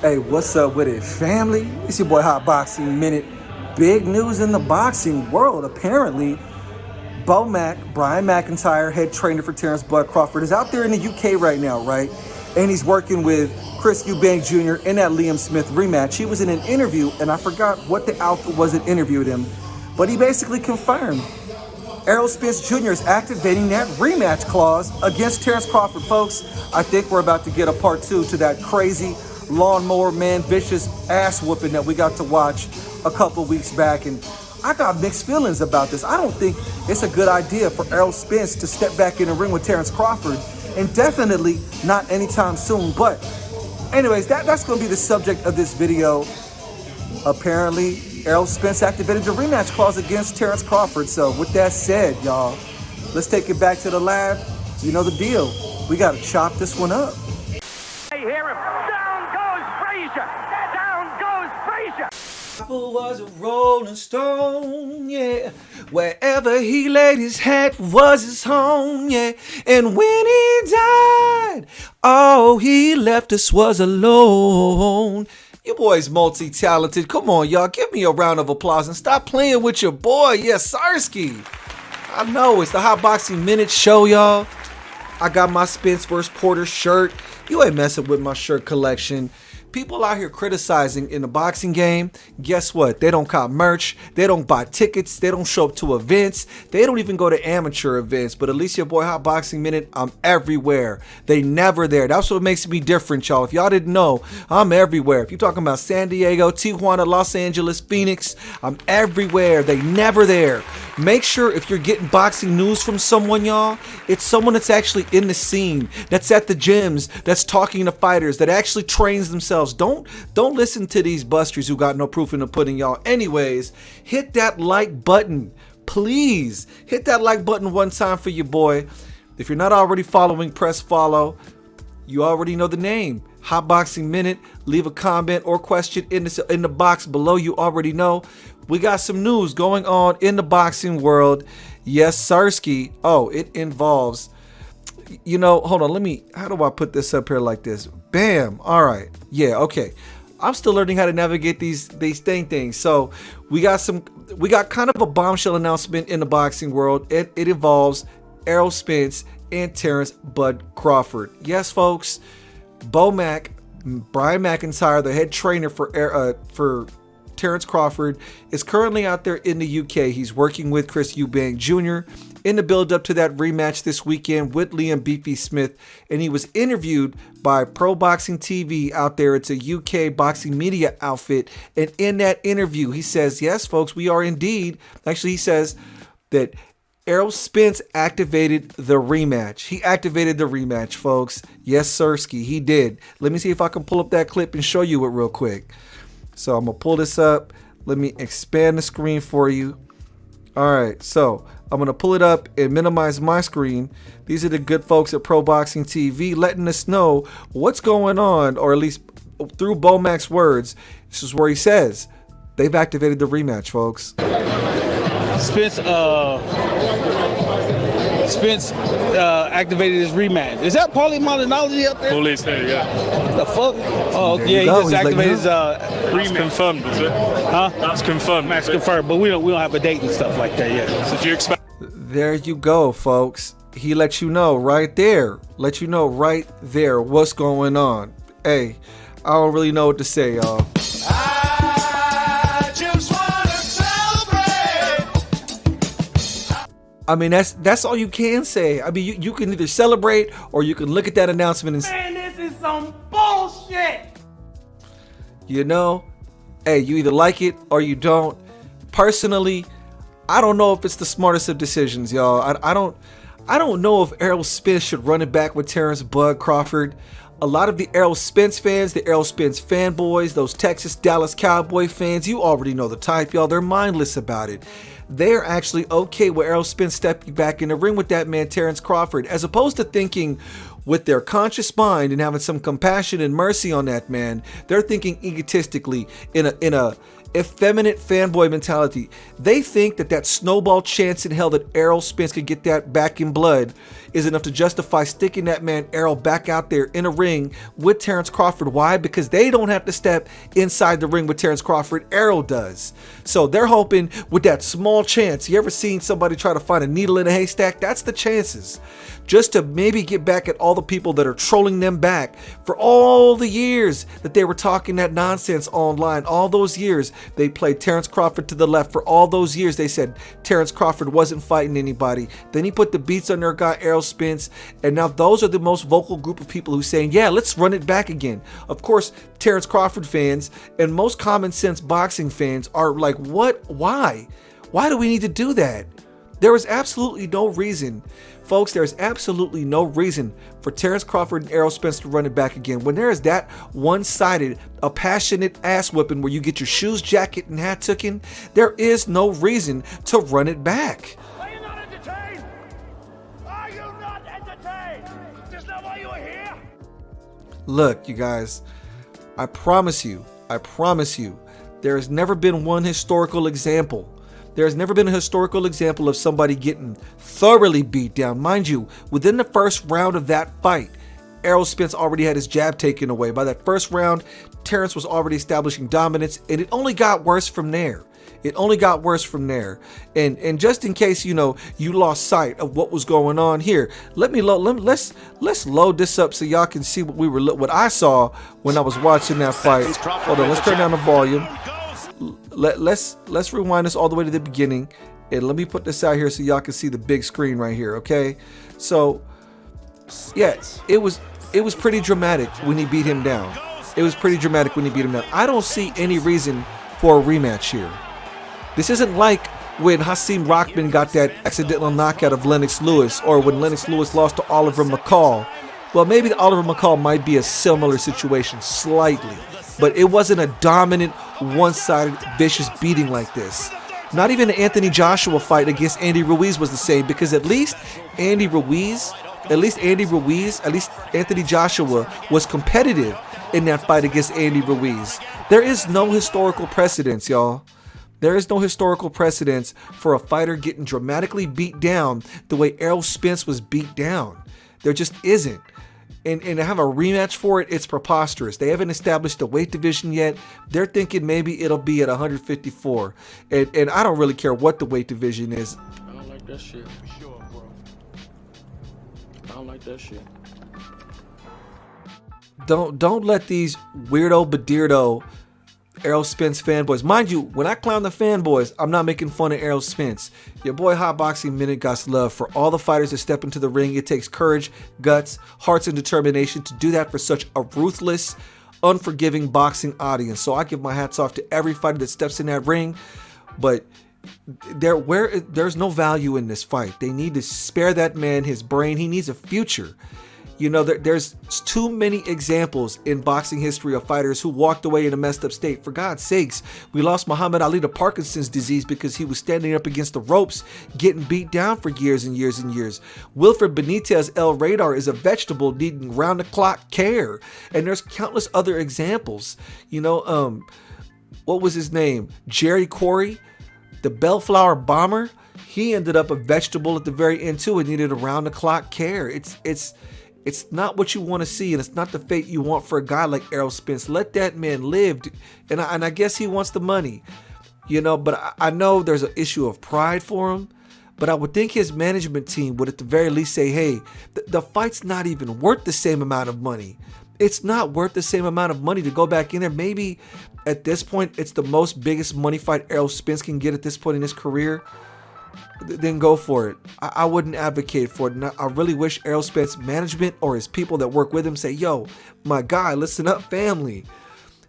Hey, what's up with it, family? It's your boy Hot Boxing Minute. Big news in the boxing world. Apparently, BoMac, Brian McIntyre, head trainer for Terrence Bud Crawford, is out there in the UK right now, right? And he's working with Chris Eubank Jr. in that Liam Smith rematch. He was in an interview, and I forgot what the outfit was that interviewed him, but he basically confirmed Errol Spence Jr. is activating that rematch clause against Terrence Crawford. Folks, I think we're about to get a part two to that crazy lawnmower man vicious ass whooping that we got to watch a couple weeks back. And I got mixed feelings about this. I don't think it's a good idea for Errol Spence to step back in the ring with Terrence Crawford, and definitely not anytime soon. But anyways, that's going to be the subject of this video. Apparently, Errol Spence activated the rematch clause against Terrence Crawford. So with that said, y'all, let's take it back to the lab. You know the deal. We got to chop this one up. Hey, hear him. Down goes Frazier. Down goes Frazier. Crawford was a rolling stone, yeah. Wherever he laid his head was his home, yeah. And when he died, all he left us was alone. Your boy's multi-talented. Come on, y'all. Give me a round of applause and stop playing with your boy. Yes, Sarsky. I know, it's the Hot Boxing Minute show, y'all. I got my Spence vs. Porter shirt. You ain't messing with my shirt collection. People out here criticizing in the boxing game, guess what? They don't cop merch, they don't buy tickets, they don't show up to events, they don't even go to amateur events. But at least your boy Hot Boxing Minute, I'm everywhere. They never there. That's what makes me different, y'all. If y'all didn't know, I'm everywhere. If you're talking about San Diego, Tijuana, Los Angeles, Phoenix, I'm everywhere. They never there. Make sure if you're getting boxing news from someone, y'all, it's someone that's actually in the scene, that's at the gyms, that's talking to fighters, that actually trains themselves. Don't listen to these busters who got no proof in the pudding, y'all. Anyways, hit that like button. Please hit that like button one time for your boy. If you're not already following, press follow. You already know the name. Hot Boxing Minute. Leave a comment or question in the box below. You already know. We got some news going on in the boxing world. Yes, Sarsky. Oh, it involves, you know, hold on, how do I put this up here like this? Bam. All right. Yeah, okay. I'm still learning how to navigate these things. So we got kind of a bombshell announcement in the boxing world. It involves Errol Spence and Terrence Bud Crawford. Yes, folks. BoMac, Brian McIntyre, the head trainer for Terrence Crawford, is currently out there in the UK. He's working with Chris Eubank Jr. in the build-up to that rematch this weekend with Liam Beefy Smith, and he was interviewed by Pro Boxing TV out there. It's a UK boxing media outfit, and in that interview, he says, yes, folks, we are indeed, actually, he says that Errol Spence activated the rematch. He activated the rematch, folks. Yes, Sirski, he did. Let me see if I can pull up that clip and show you it real quick. So I'm going to pull this up. Let me expand the screen for you. All right, so I'm going to pull it up and minimize my screen. These are the good folks at Pro Boxing TV letting us know what's going on, or at least through BoMac's words. This is where he says they've activated the rematch, folks. Spence activated his rematch. Is that polymonology up there? Police there, yeah. The fuck? Oh, yeah, he just activated his rematch. It's confirmed, is it? Huh? That's confirmed. That's confirmed, but we don't have a date and stuff like that yet. So do you expect? There you go, folks. He let you know right there. Let you know right there what's going on. Hey, I don't really know what to say, y'all. I mean, that's all you can say. I mean, you can either celebrate or you can look at that announcement and say, Man, this is some bullshit. you know, hey, you either like it or you don't. Personally, I don't know if it's the smartest of decisions, y'all. I don't know if Errol Spence should run it back with Terrence Bud Crawford. A lot of the Errol Spence fans, the Errol Spence fanboys, those Texas Dallas Cowboy fans, you already know the type, y'all. They're mindless about it. They're actually okay with Errol Spence stepping back in the ring with that man, Terrence Crawford, as opposed to thinking with their conscious mind and having some compassion and mercy on that man. They're thinking egotistically in effeminate fanboy mentality. They think that snowball chance in hell that Errol Spence could get that back in blood is enough to justify sticking that man Errol back out there in a ring with Terrence Crawford. Why? Because they don't have to step inside the ring with Terrence Crawford. Errol does. So they're hoping with that small chance. You ever seen somebody try to find a needle in a haystack? That's the chances. Just to maybe get back at all the people that are trolling them back for all the years that they were talking that nonsense online. All those years they played Terrence Crawford to the left. For all those years they said Terrence Crawford wasn't fighting anybody. Then he put the beats on their guy Errol Spence, and now those are the most vocal group of people who saying, yeah, let's run it back again. Of course, Terrence Crawford fans and most common sense boxing fans are like, what? Why do we need to do that? There is absolutely no reason. Folks, there's absolutely no reason for Terrence Crawford and Errol Spence to run it back again. When there is that one-sided, a passionate ass whipping where you get your shoes, jacket, and hat taken, there is no reason to run it back. Are you not entertained? Are you not entertained? Is that why you are here? Look, you guys, I promise you, there has never been one historical example. There has never been a historical example of somebody getting thoroughly beat down. Mind you, within the first round of that fight, Errol Spence already had his jab taken away. By that first round, Terrence was already establishing dominance, and it only got worse from there. And just in case you lost sight of what was going on here, let's load this up so y'all can see what I saw when I was watching that fight. Hold on, let's turn down the volume. Let's rewind this all the way to the beginning, and let me put this out here so y'all can see the big screen right here. Okay, so yeah, it was pretty dramatic when he beat him down. I don't see any reason for a rematch here. This isn't like when Hasim Rahman got that accidental knockout of Lennox Lewis, or when Lennox Lewis lost to Oliver McCall. Well, maybe the Oliver McCall might be a similar situation slightly, but it wasn't a dominant, one-sided, vicious beating like this. Not even the Anthony Joshua fight against Andy Ruiz was the same, because at least Anthony Joshua was competitive in that fight against Andy Ruiz. There is no historical precedence, y'all. There is no historical precedence for a fighter getting dramatically beat down the way Errol Spence was beat down. There just isn't. And to have a rematch for it, it's preposterous. They haven't established the weight division yet. They're thinking maybe it'll be at 154. And I don't really care what the weight division is. I don't like that shit. Don't let these weirdo bedeardo Errol Spence fanboys. Mind you, when I clown the fanboys, I'm not making fun of Errol Spence. Your boy Hot Boxing Minute got love for all the fighters that step into the ring. It takes courage, guts, hearts, and determination to do that for such a ruthless, unforgiving boxing audience. So I give my hats off to every fighter that steps in that ring. But there's no value in this fight. They need to spare that man his brain. He needs a future. There's too many examples in boxing history of fighters who walked away in a messed up state. For God's sakes, we lost Muhammad Ali to Parkinson's disease because he was standing up against the ropes, getting beat down for years and years and years. Wilfred Benitez El Radar is a vegetable needing round-the-clock care. And there's countless other examples. What was his name? Jerry Corey, the Bellflower Bomber. He ended up a vegetable at the very end too and needed around-the-clock care. It's not what you want to see, and it's not the fate you want for a guy like Errol Spence. Let that man live, and I guess he wants the money, but I know there's an issue of pride for him, but I would think his management team would at the very least say, hey, the fight's not even worth the same amount of money. It's not worth the same amount of money to go back in there. Maybe at this point, it's the biggest money fight Errol Spence can get at this point in his career. Then go for it. I wouldn't advocate for it. And I really wish Errol Spence management or his people that work with him say, yo, my guy, listen up, family.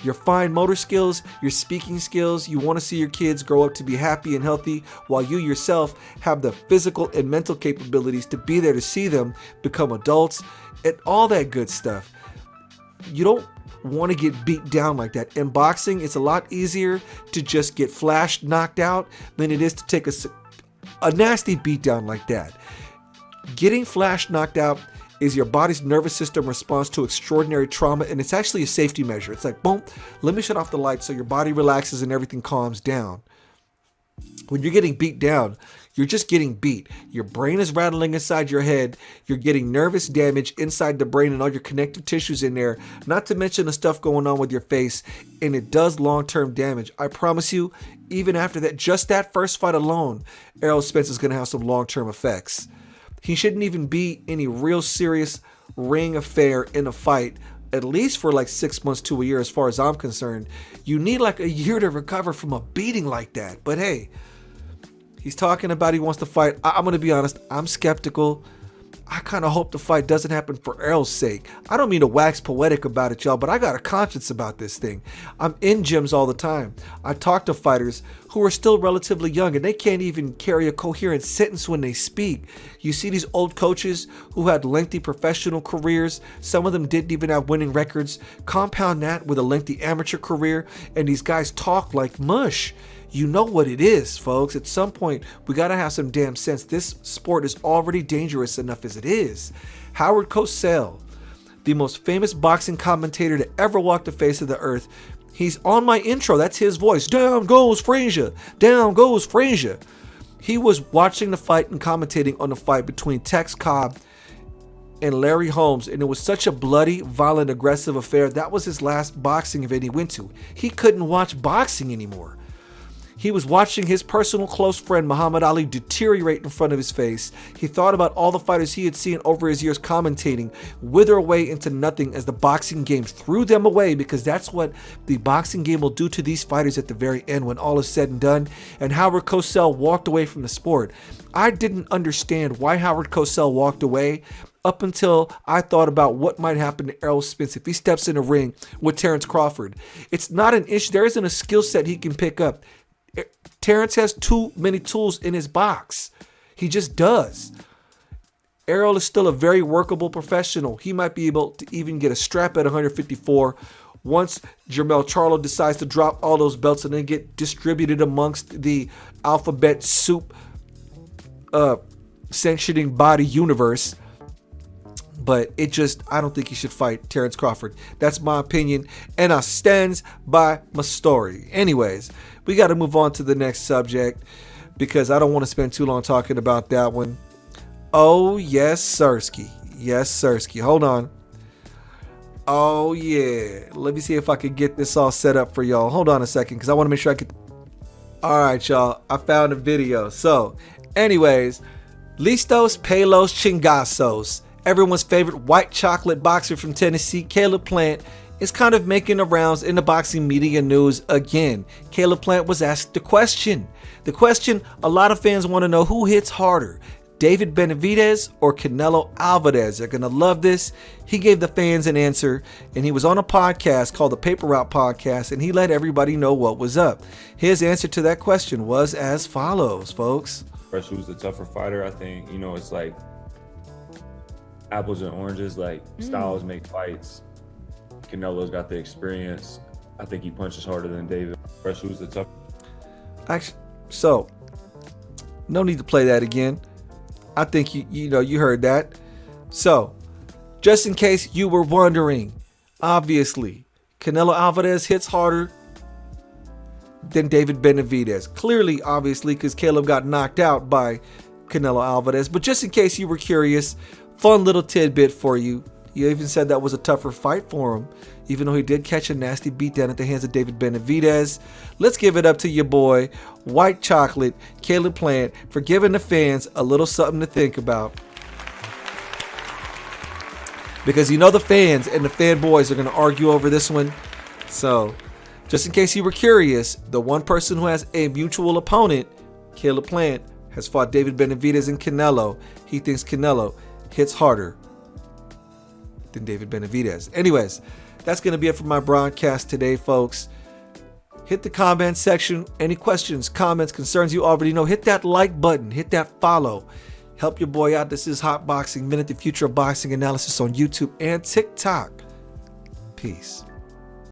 Your fine motor skills, your speaking skills, you want to see your kids grow up to be happy and healthy, while you yourself have the physical and mental capabilities to be there to see them become adults and all that good stuff. You don't want to get beat down like that. In boxing, it's a lot easier to just get flashed knocked out than it is to take a nasty beatdown like that. Getting flash knocked out is your body's nervous system responds to extraordinary trauma, and it's actually a safety measure. It's like, boom, let me shut off the lights so your body relaxes and everything calms down. When you're getting beat down, you're just getting beat. Your brain is rattling inside your head. You're getting nervous damage inside the brain and all your connective tissues in there, not to mention the stuff going on with your face, and it does long-term damage. I promise you, even after that, just that first fight alone, Errol Spence is going to have some long-term effects. He shouldn't even be any real serious ring affair in a fight, at least for like 6 months to a year as far as I'm concerned. You need like a year to recover from a beating like that. But hey, he's talking about he wants to fight. I'm going to be honest, I'm skeptical. I kind of hope the fight doesn't happen for Errol's sake. I don't mean to wax poetic about it, y'all, but I got a conscience about this thing. I'm in gyms all the time. I talk to fighters who are still relatively young and they can't even carry a coherent sentence when they speak. You see these old coaches who had lengthy professional careers. Some of them didn't even have winning records. Compound that with a lengthy amateur career, and these guys talk like mush. You know what it is, folks. At some point, we got to have some damn sense. This sport is already dangerous enough as it is. Howard Cosell, the most famous boxing commentator to ever walk the face of the earth, he's on my intro. That's his voice. Down goes Frazier. Down goes Frazier. He was watching the fight and commentating on the fight between Tex Cobb and Larry Holmes, and it was such a bloody, violent, aggressive affair. That was his last boxing event he went to. He couldn't watch boxing anymore. He was watching his personal close friend Muhammad Ali deteriorate in front of his face. He thought about all the fighters he had seen over his years commentating wither away into nothing as the boxing game threw them away, because that's what the boxing game will do to these fighters at the very end when all is said and done. And Howard Cosell walked away from the sport. I didn't understand why Howard Cosell walked away up until I thought about what might happen to Errol Spence if he steps in a ring with Terrence Crawford. It's not an issue. There isn't a skill set he can pick up. Terrence has too many tools in his box. He just does. Errol is still a very workable professional. He might be able to even get a strap at 154 once Jermell Charlo decides to drop all those belts and then get distributed amongst the alphabet soup sanctioning body universe. But I don't think he should fight Terrence Crawford. That's my opinion, and I stands by my story. Anyways, we got to move on to the next subject because I don't want to spend too long talking about that one. Oh, yes, Sirski. Yes, Sirski. Hold on. Oh, yeah. Let me see if I can get this all set up for y'all. Hold on a second because I want to make sure I can. All right, y'all. I found a video. So, anyways, Listos Pelos Chingazos. Everyone's favorite white chocolate boxer from Tennessee, Caleb Plant, is kind of making the rounds in the boxing media news again. Caleb Plant was asked the question. The question a lot of fans want to know: who hits harder, David Benavidez or Canelo Alvarez? They're going to love this. He gave the fans an answer, and he was on a podcast called the Paper Route Podcast, and he let everybody know what was up. His answer to that question was as follows, folks. Fresh, who's the tougher fighter? I think, it's like apples and oranges. Like, styles make fights. Canelo's got the experience. I think he punches harder than David. Fresh, who's the tougher? Actually, so no need to play that again. I think you heard that. So, just in case you were wondering, obviously, Canelo Alvarez hits harder than David Benavidez. Clearly, obviously, because Caleb got knocked out by Canelo Alvarez. But just in case you were curious, fun little tidbit for you. He even said that was a tougher fight for him, even though he did catch a nasty beatdown at the hands of David Benavidez. Let's give it up to your boy, White Chocolate, Caleb Plant, for giving the fans a little something to think about. Because the fans and the fanboys are going to argue over this one. So, just in case you were curious, the one person who has a mutual opponent, Caleb Plant, has fought David Benavidez and Canelo. He thinks Canelo hits harder than David Benavidez. Anyways, that's going to be it for my broadcast today, folks. Hit the comment section. Any questions, comments, concerns you already know. Hit that like button. Hit that follow. Help your boy out. This is Hot Boxing Minute, the future of boxing analysis on YouTube and TikTok. Peace.